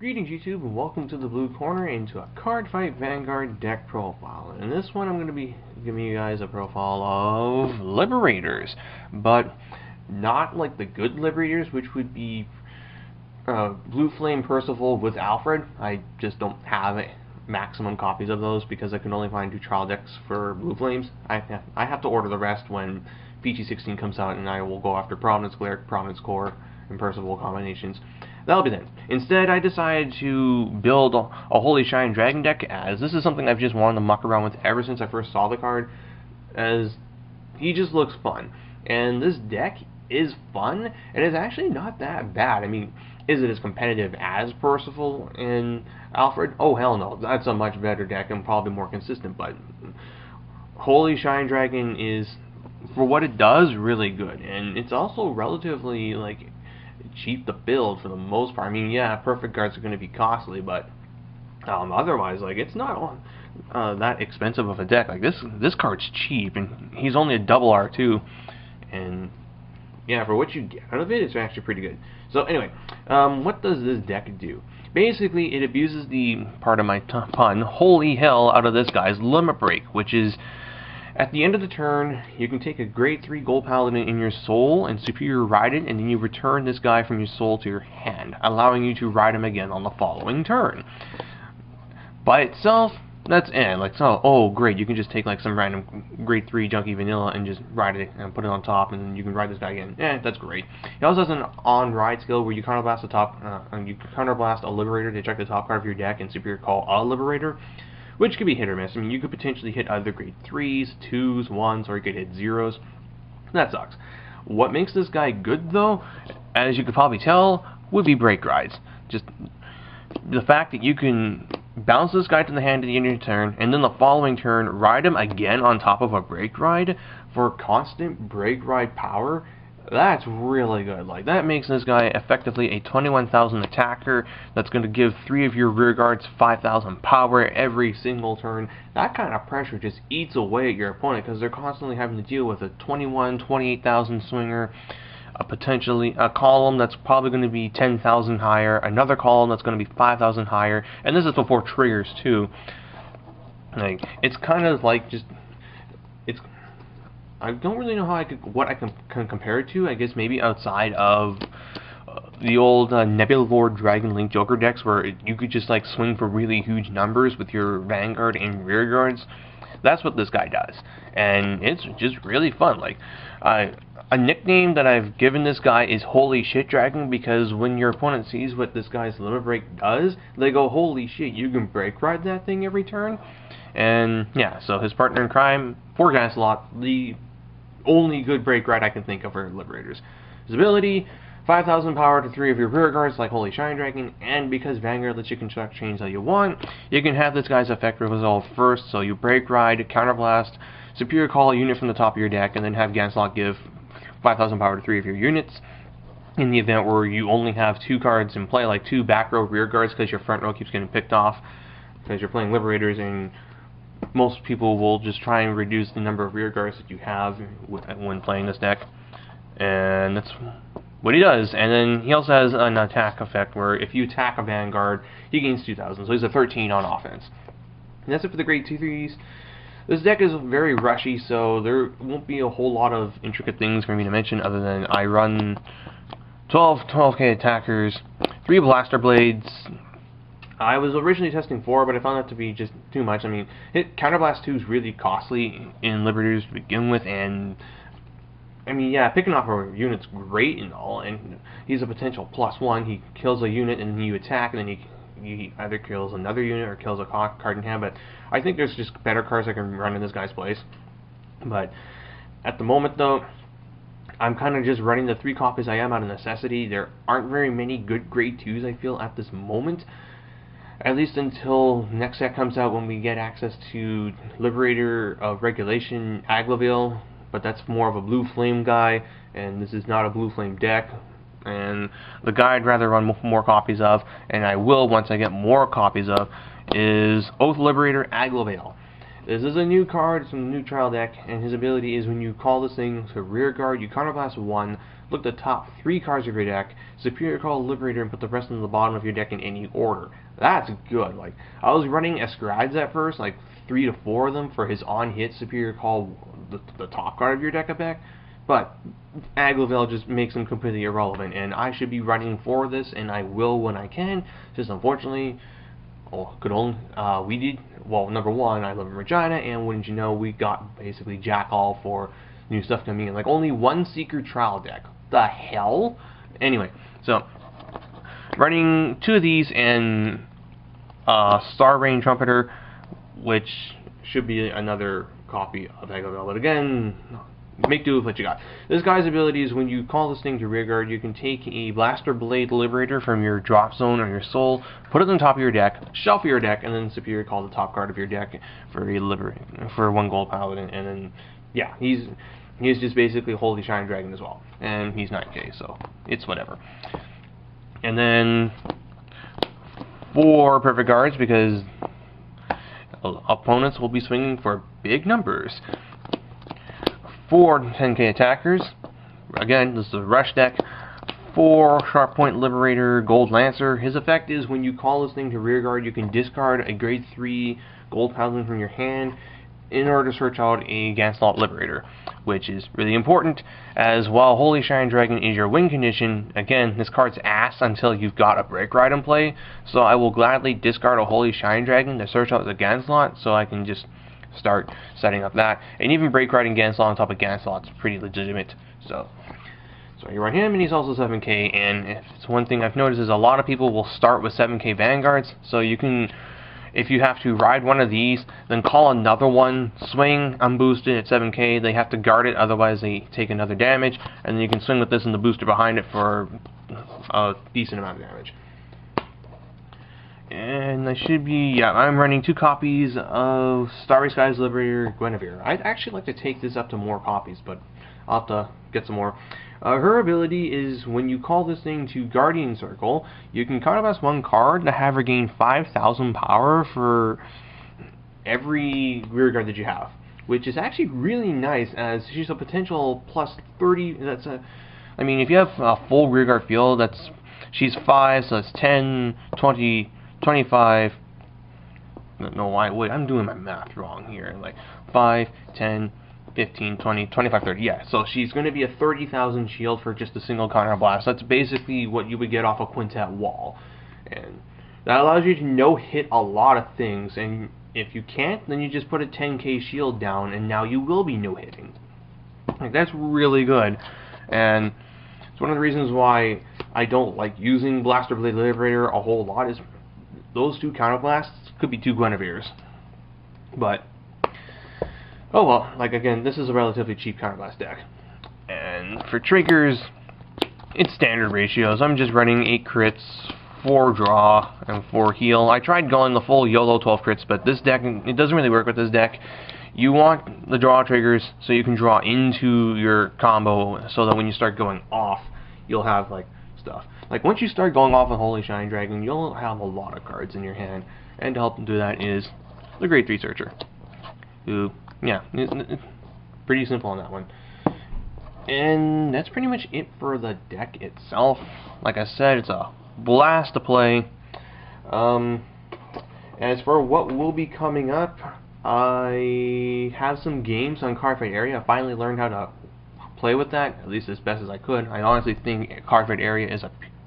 Greetings YouTube and welcome to the Blue Corner into a Cardfight Vanguard deck profile. In this one I'm going to be giving you guys a profile of Liberators, but not like the good Liberators, which would be Blue Flame Percival with Alfred. I just don't have maximum copies of those because I can only find 2 trial decks for Blue Flames. I have to order the rest when PG16 comes out, and I will go after Providence Cleric, Providence Core, and Percival combinations. That'll be then. Instead, I decided to build a Holy Shine Dragon deck, as this is something I've just wanted to muck around with ever since I first saw the card, as he just looks fun. And this deck is fun, and it's actually not that bad. I mean, is it as competitive as Percival and Alfred? Oh, hell no. That's a much better deck and probably more consistent, but Holy Shine Dragon is, for what it does, really good. And it's also relatively, like, cheap to build for the most part. I mean, yeah, perfect guards are going to be costly, but otherwise, like, it's not that expensive of a deck. Like, this card's cheap, and he's only a double R2, and yeah, for what you get out of it, it's actually pretty good. So anyway, what does this deck do? Basically, it abuses the, part of my pun, holy hell out of this guy's Limit Break, which is, at the end of the turn, you can take a grade 3 Gold Paladin in your soul and superior ride it, and then you return this guy from your soul to your hand, allowing you to ride him again on the following turn. By itself, that's like, so, oh great, you can just take like some random grade 3 junky vanilla and just ride it and put it on top, and then you can ride this guy again. That's great. He also has an on-ride skill where you counterblast the top, and you counterblast a Liberator to check the top card of your deck and superior call a Liberator, which could be hit or miss. I mean, you could potentially hit either grade 3s, 2s, 1s, or you could hit 0s. That sucks. What makes this guy good, though, as you could probably tell, would be break rides. Just the fact that you can bounce this guy to the hand at the end of your turn, and then the following turn, ride him again on top of a break ride for constant break ride power. That's really good. Like, that makes this guy effectively a 21,000 attacker that's going to give 3 of your rear guards 5,000 power every single turn. That kind of pressure just eats away at your opponent because they're constantly having to deal with a 28,000 swinger, potentially a column that's probably going to be 10,000 higher, another column that's going to be 5,000 higher, and this is before triggers too. Like, it's kind of like just, it's, I don't really know how what I can compare it to. I guess maybe outside of the old Nebula Lord Dragon Link Joker decks, where you could just like swing for really huge numbers with your Vanguard and rear guards. That's what this guy does, and it's just really fun. Like, a nickname that I've given this guy is Holy Shit Dragon, because when your opponent sees what this guy's Limit Break does, they go, holy shit, you can break ride that thing every turn. And yeah, so his partner in crime, for Gasslot, the only good break ride I can think of for Liberators. His ability, 5,000 power to 3 of your rear guards like Holy Shine Dragon, and because Vanguard lets you construct chains that you want, you can have this guy's effect resolve first, so you break ride, counterblast, superior call a unit from the top of your deck, and then have Gasslot give 5,000 power to 3 of your units. In the event where you only have 2 cards in play, like 2 back row rear guards because your front row keeps getting picked off, because you're playing Liberators, and most people will just try and reduce the number of rear guards that you have when playing this deck, and that's what he does. And then he also has an attack effect where if you attack a Vanguard, he gains 2,000, so he's a 13 on offense. And that's it for the grade 2/3s. This deck is very rushy, so there won't be a whole lot of intricate things for me to mention other than I run 12k attackers, 3 blaster blades. I was originally testing 4, but I found that to be just too much. I mean, Counterblast 2 is really costly in Liberators to begin with, and I mean, yeah, picking off a unit's great and all, and he's a potential +1. He kills a unit, and then you attack, and then he either kills another unit or kills a card in hand, but I think there's just better cards I can run in this guy's place. But at the moment, though, I'm kind of just running the 3 copies I am out of necessity. There aren't very many good grade 2s, I feel, at this moment. At least until next set comes out, when we get access to Liberator of Regulation Aglaville, but that's more of a Blue Flame guy, and this is not a Blue Flame deck. And the guy I'd rather run more copies of, and I will once I get more copies of, is Oath Liberator Aglaville. This is a new card, it's from the new trial deck, and his ability is when you call this thing to rear guard, you counterblast 1, look at the top 3 cards of your deck, Superior Call Liberator, and put the rest on the bottom of your deck in any order. That's good. Like, I was running Escrides at first, like 3 to 4 of them for his on-hit Superior Call, the top card of your deck effect, but Aglavale just makes him completely irrelevant, and I should be running for this, and I will when I can. Just unfortunately, we did, well, number one, I live in Regina, and wouldn't you know, we got basically jack all for new stuff coming in. Like, only one Seeker trial deck. The hell? Anyway, so, running 2 of these and Star Rain Trumpeter, which should be another copy of Aglavale, but again, make do with what you got. This guy's ability is when you call this thing to rearguard, you can take a Blaster Blade Liberator from your drop zone or your soul, put it on top of your deck, shuffle your deck, and then Superior Call the top card of your deck for a 1 gold paladin, and then, yeah, he's just basically Holy Shine Dragon as well, and he's 9k, so it's whatever. And then 4 perfect guards, because opponents will be swinging for big numbers. 4 10k attackers. Again, this is a rush deck. 4 Sharp Point Liberator Gold Lancer. His effect is when you call this thing to rearguard, you can discard a grade 3 Gold Paladin from your hand in order to search out a Ganslot Liberator, which is really important, as while Holy Shine Dragon is your win condition, again, this card's ass until you've got a Break Ride in play, so I will gladly discard a Holy Shine Dragon to search out the Ganslot, so I can just start setting up that. And even Break Riding Ganslot on top of Ganslot's pretty legitimate. So you run him, and he's also 7k, and if it's one thing I've noticed is a lot of people will start with 7k Vanguards, so you can, if you have to ride one of these, then call another one, swing, unboosted at 7k, they have to guard it, otherwise they take another damage, and then you can swing with this and the booster behind it for a decent amount of damage. And I should be, yeah, I'm running 2 copies of Starry Skies Liberator Guinevere. I'd actually like to take this up to more copies, but I'll have to get some more. Her ability is when you call this thing to Guardian Circle, you can counterblast 1 card to have her gain 5,000 power for every rearguard that you have, which is actually really nice, as she's a potential plus 30, that's a, I mean, if you have a full rearguard field, that's, she's 5, so it's 10, 20, 25, no, why, wait, I'm doing my math wrong here, like, 5, 10, 15, 20, 25, 30, yeah, so she's going to be a 30,000 shield for just a single counterblast. That's basically what you would get off a Quintet wall, and that allows you to no-hit a lot of things, and if you can't, then you just put a 10k shield down, and now you will be no-hitting. Like, that's really good, and it's one of the reasons why I don't like using Blaster Blade Liberator a whole lot, is those 2 counterblasts could be 2 Guineveres. But, oh well, like again, this is a relatively cheap counterblast deck. And for triggers, it's standard ratios. I'm just running 8 crits, 4 draw, and 4 heal. I tried going the full YOLO 12 crits, but this deck, it doesn't really work with this deck. You want the draw triggers so you can draw into your combo, so that when you start going off, you'll have like stuff. Like, once you start going off with Holy Shine Dragon, you'll have a lot of cards in your hand. And to help them do that is the Grade 3 Searcher. Who, yeah, it's pretty simple on that one. And that's pretty much it for the deck itself. Like I said, it's a blast to play. As for what will be coming up, I have some games on Cardfight Area. I finally learned how to play with that, at least as best as I could. I honestly think Cardfight Area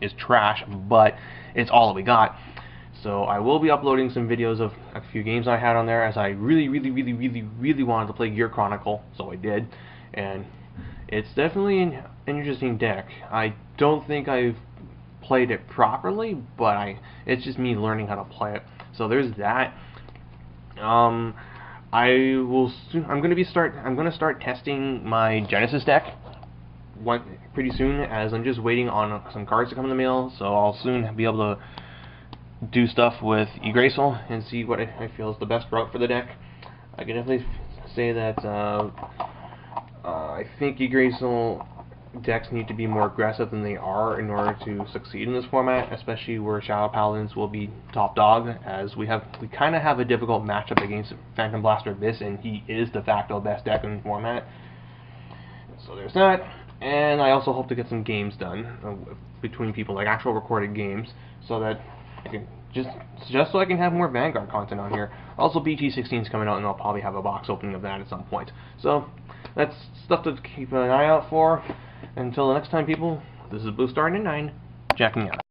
is trash, but it's all that we got. So I will be uploading some videos of a few games I had on there, as I really wanted to play Gear Chronicle, so I did. And it's definitely an interesting deck. I don't think I've played it properly, but it's just me learning how to play it. So there's that. I'm gonna start testing my Genesis deck pretty soon, as I'm just waiting on some cards to come in the mail. So I'll soon be able to do stuff with Yggdrasil and see what I feel is the best route for the deck. I can definitely say that I think Yggdrasil decks need to be more aggressive than they are in order to succeed in this format, especially where Shadow Paladins will be top dog, as we kind of have a difficult matchup against Phantom Blaster Abyss, and he is de facto best deck in the format. So there's that, and I also hope to get some games done between people, like actual recorded games, so that I can just so I can have more Vanguard content on here. Also, BT16 is coming out, and I'll probably have a box opening of that at some point. So that's stuff to keep an eye out for. Until the next time, people, this is Blue Star 99, checking out.